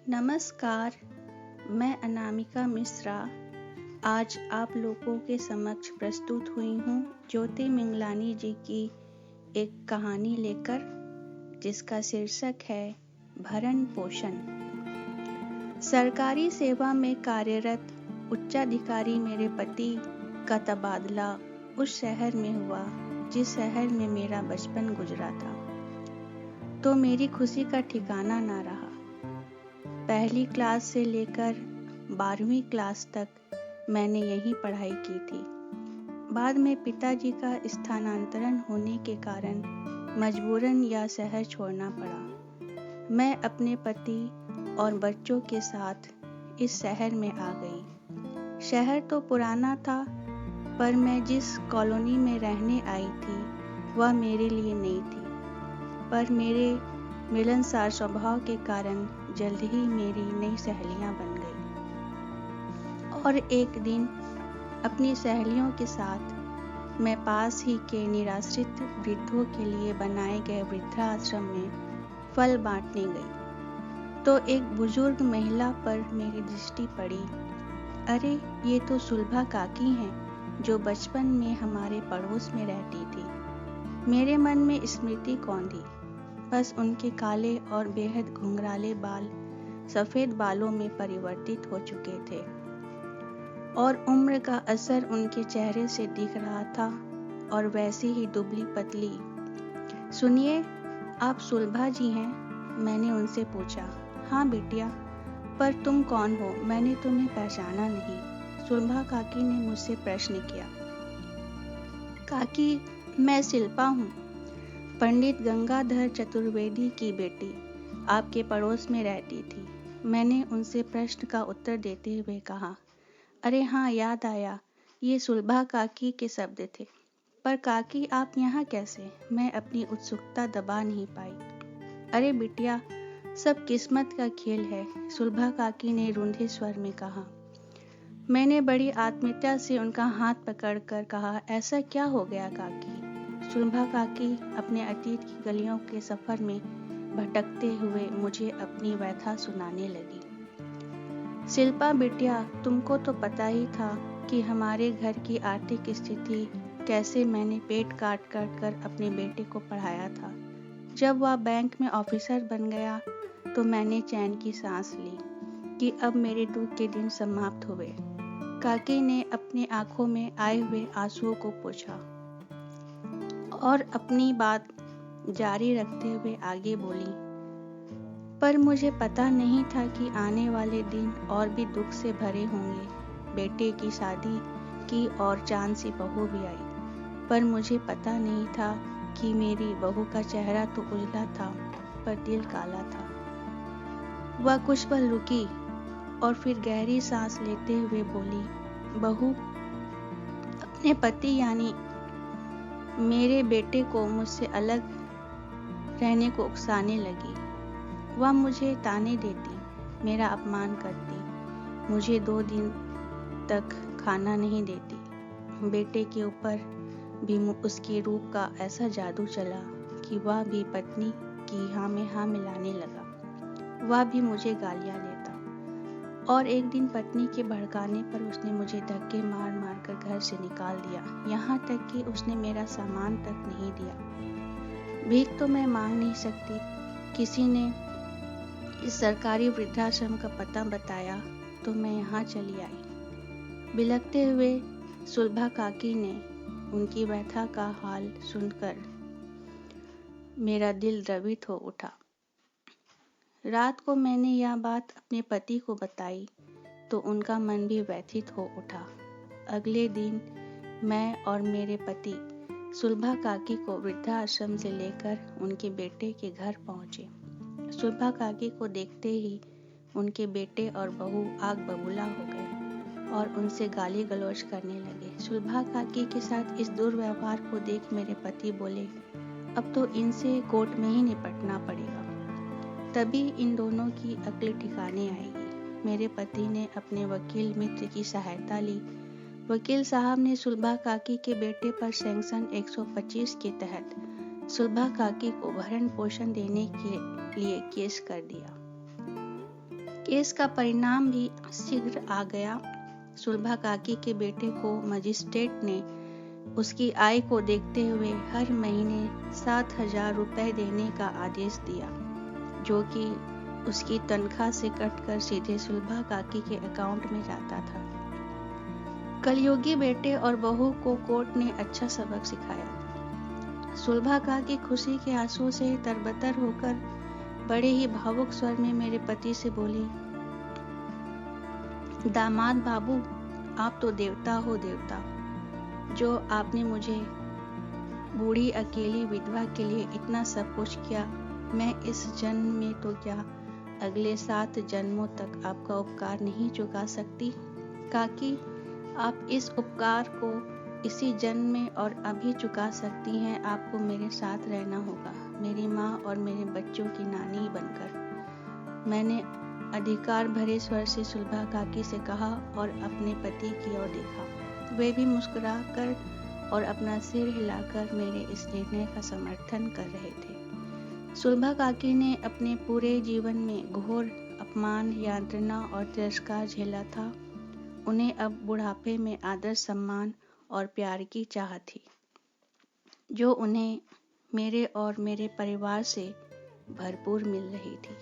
नमस्कार, मैं अनामिका मिश्रा आज आप लोगों के समक्ष प्रस्तुत हुई हूँ ज्योति मिंगलानी जी की एक कहानी लेकर, जिसका शीर्षक है भरण पोषण। सरकारी सेवा में कार्यरत उच्चाधिकारी मेरे पति का तबादला उस शहर में हुआ जिस शहर में मेरा बचपन गुजरा था, तो मेरी खुशी का ठिकाना ना रहा। पहली क्लास से लेकर 12वीं क्लास तक मैंने यहीं पढ़ाई की थी। बाद में पिताजी का स्थानांतरण होने के कारण मजबूरन यह शहर छोड़ना पड़ा। मैं अपने पति और बच्चों के साथ इस शहर में आ गई। शहर तो पुराना था, पर मैं जिस कॉलोनी में रहने आई थी वह मेरे लिए नई थी, पर मेरे मिलनसार स्वभाव के कारण जल्द ही मेरी नई सहेलियां बन गई। और एक दिन अपनी सहेलियों के साथ मैं पास ही के निराश्रित वृद्धों के लिए बनाए गए वृद्धाश्रम में फल बांटने गई, तो एक बुजुर्ग महिला पर मेरी दृष्टि पड़ी। अरे, ये तो सुलभा काकी हैं, जो बचपन में हमारे पड़ोस में रहती थी। मेरे मन में स्मृति कौन थी, बस उनके काले और बेहद घुंघराले बाल सफेद बालों में परिवर्तित हो चुके थे और उम्र का असर उनके चेहरे से दिख रहा था, और वैसी ही दुबली पतली। सुनिए, आप सुलभा जी हैं? मैंने उनसे पूछा। हाँ बिटिया, पर तुम कौन हो? मैंने तुम्हें पहचाना नहीं, सुलभा काकी ने मुझसे प्रश्न किया। काकी, मैं शिल्पा हूँ, पंडित गंगाधर चतुर्वेदी की बेटी, आपके पड़ोस में रहती थी। मैंने उनसे प्रश्न का उत्तर देते हुए कहा। अरे हाँ, याद आया, ये सुलभा काकी के शब्द थे। पर काकी, आप यहाँ कैसे? मैं अपनी उत्सुकता दबा नहीं पाई। अरे बिटिया, सब किस्मत का खेल है, सुलभा काकी ने रूंधे स्वर में कहा। मैंने बड़ी आत्मीयता से उनका हाथ पकड़कर कहा, ऐसा क्या हो गया काकी? सुलभा काकी अपने अतीत की गलियों के सफर में भटकते हुए मुझे अपनी व्यथा सुनाने लगी। शिल्पा बिटिया, तुमको तो पता ही था कि हमारे घर की आर्थिक स्थिति कैसे मैंने पेट काट कर अपने बेटे को पढ़ाया था। जब वह बैंक में ऑफिसर बन गया तो मैंने चैन की सांस ली कि अब मेरे दुख के दिन समाप्त हुए। काकी ने अपने आंखों में आए हुए आंसुओं को पोंछा और अपनी बात जारी रखते हुए आगे बोली। पर मुझे पता नहीं था कि आने वाले दिन और भी दुख से भरे होंगे। बेटे की शादी की और चांद सी बहू भी आई, पर मुझे पता नहीं था कि मेरी बहू का चेहरा तो उजला था, पर दिल काला था। वह कुछ पल रुकी और फिर गहरी सांस लेते हुए बोली, बहू अपने पति यानी मेरे बेटे को मुझसे अलग रहने को उकसाने लगी। वह मुझे ताने देती, मेरा अपमान करती, मुझे 2 दिन तक खाना नहीं देती। बेटे के ऊपर भी उसके रूप का ऐसा जादू चला कि वह भी पत्नी की हाँ में हाँ मिलाने लगा। वह भी मुझे गालियां देता, और एक दिन पत्नी के भड़काने पर उसने मुझे धक्के मार मार कर घर से निकाल दिया। यहाँ तक कि उसने मेरा सामान तक नहीं दिया। भीख तो मैं मांग नहीं सकती। किसी ने इस सरकारी वृद्धाश्रम का पता बताया तो मैं यहाँ चली आई। बिलखते हुए सुलभा काकी ने उनकी व्यथा का हाल सुनकर मेरा दिल द्रवित हो उठा। रात को मैंने यह बात अपने पति को बताई तो उनका मन भी व्यथित हो उठा। अगले दिन मैं और मेरे पति सुलभा काकी को वृद्धाश्रम से लेकर उनके बेटे के घर पहुंचे। सुलभा काकी को देखते ही उनके बेटे और बहू आग बबूला हो गए और उनसे गाली गलौज करने लगे। सुलभा काकी के साथ इस दुर्व्यवहार को देख मेरे पति बोले, अब तो इनसे कोर्ट में ही निपटना पड़ेगा, तभी इन दोनों की अक्ल ठिकाने आएगी। मेरे पति ने अपने वकील मित्र की सहायता ली। वकील साहब ने सुलभा काकी के बेटे पर सेक्शन 125 के तहत सुलभा काकी को भरण पोषण देने के लिए केस कर दिया। इसका परिणाम भी शीघ्र आ गया। सुलभा काकी के बेटे को मजिस्ट्रेट ने उसकी आय को देखते हुए हर महीने 7,000 रुपए देने का आदेश दिया, जो कि उसकी तनख्वाह से कटकर सीधे सुलभा काकी के अकाउंट में जाता था। कलयुगी बेटे और बहू को कोर्ट ने अच्छा सबक सिखाया था। सुलभा काकी खुशी के आंसू से तरबतर होकर बड़े ही भावुक स्वर में मेरे पति से बोली, दामाद बाबू, आप तो देवता हो देवता, जो आपने मुझे बूढ़ी अकेली विधवा के लिए इतना सब कुछ किया। मैं इस जन्म में तो क्या, अगले 7 जन्मों तक आपका उपकार नहीं चुका सकती। काकी, आप इस उपकार को इसी जन्म में और अभी चुका सकती हैं। आपको मेरे साथ रहना होगा, मेरी माँ और मेरे बच्चों की नानी बनकर। मैंने अधिकार भरे स्वर से सुलभा काकी से कहा और अपने पति की ओर देखा। वे भी मुस्कुरा कर और अपना सिर हिलाकर मेरे इस निर्णय का समर्थन कर रहे थे। सुलभा काकी ने अपने पूरे जीवन में घोर अपमान, यातना और तिरस्कार झेला था। उन्हें अब बुढ़ापे में आदर, सम्मान और प्यार की चाह थी, जो उन्हें मेरे और मेरे परिवार से भरपूर मिल रही थी।